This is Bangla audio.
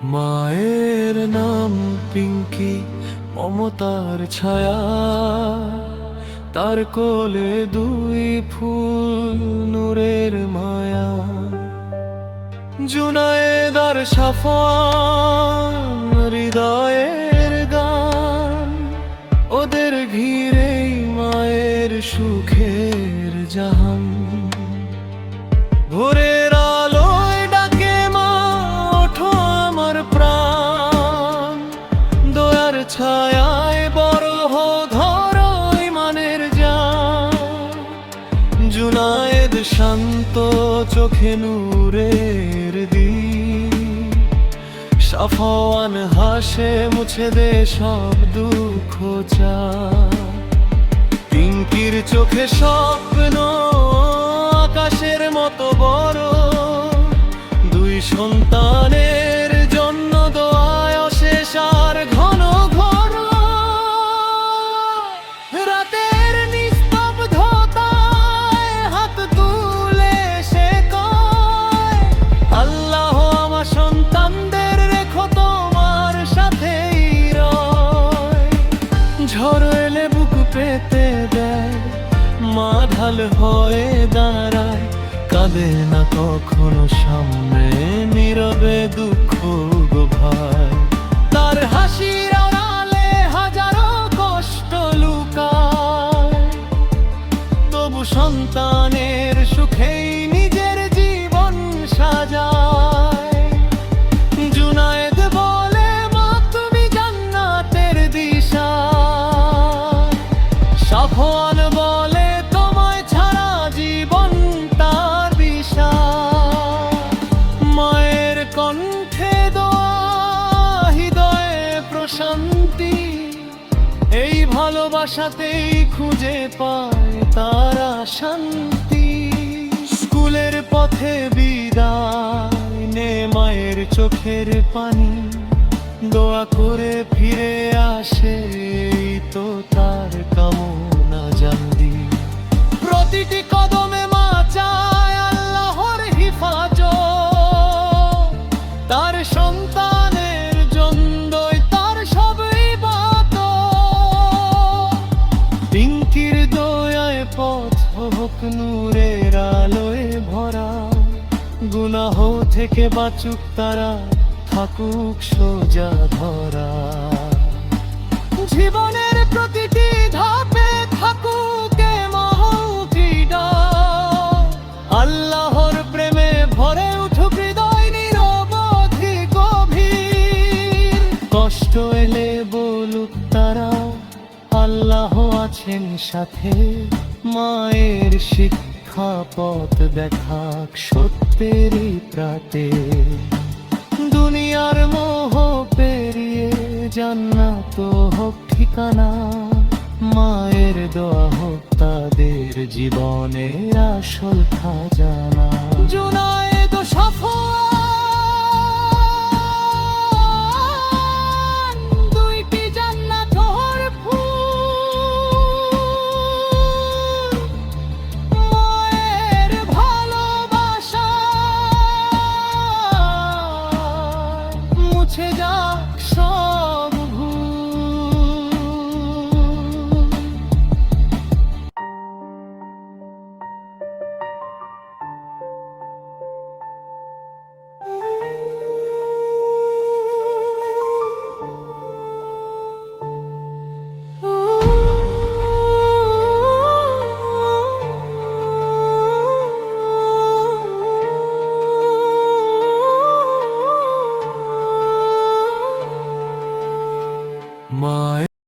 মায়ের নাম পিঙ্কি, মমতার ছায়া, তার কোলে দুই ফুল নূরের মায়া। জুনায়েদ আর সাফওয়ান হৃদয়ের গান, ওদের ঘিরেই মায়ের সুখের জাহান। ভোরের আলোয় ডাকে মা, ওঠো আমার প্রাণ, দয়ার ছায়ায় বড় হো ধরো ইমানের জান। জুনায়েদ শান্ত চোখে নূরের দিন, সাফওয়ান হাসে মুছে দে সব দুঃখ চাপ। পিঙ্কির চোখে স্বপ্ন আকাশের মতো বড়, দুই সন্তানের জন্য দোয়ায় অশেষ আর ঘন ঘন। রাতের নিস্তব্ধতায় হাত তুলে সে কয়, আল্লাহ আমার সন্তানদের রেখো তোমার সাথেই রয়। ঝড় এলে বুক পেতে দেয়, মা ঢাল হয়ে দাঁড়ায়, কাঁদে না কখনো সামনে, নীরবে দুঃখ গো ভাই। তার হাসির আড়ালে হাজারো কষ্ট লুকায়, তবু সন্তানের সুখেই নিজের জীবন সাজায়। জুনায়েদ বলে, মা তুমি জান্নাতের দিশা। সাফওয়ান বলে, তোমায় ছাড়া জীবন তার দিশা। মায়ের কণ্ঠে দোয়া, হৃদয়ে প্রশান্তি, এই ভালোবাসাতেই খুঁজে পায় তারা শান্তি। স্কুলের পথে বিদায় নে মায়ের চোখের পানি, দোয়া করে ফিরে আসে এই তো তার কামনা জানদি। প্রতিটি কদমে মা চায় আল্লাহর হিফাজত, তার সন্তানের জন্যই তার সব ইবাদত। পিঙ্কির দয়ায় পথ হোক নূরের আলোয় ভরা, গুনাহ থেকে বাঁচুক তারা, থাকুক সোজা ধরা। জীবনের প্রতিটি ধাপে থাকুক মহৌটিডা, আল্লাহর প্রেমে ভরে উঠুক হৃদয় নিরবধি গভীর। কষ্ট এলে বলুক তারা, আল্লাহ আছেন সাথে, মায়ের শিক্ষা পথ দেখাক সত্যেরই প্রাতে। দুনিয়ার মোহ পেরিয়ে জান্নাত হোক ঠিকানা, মায়ের দোয়া হোক তাদের জীবনের আসল খাজানা। জুনায়েদ সাফওয়ান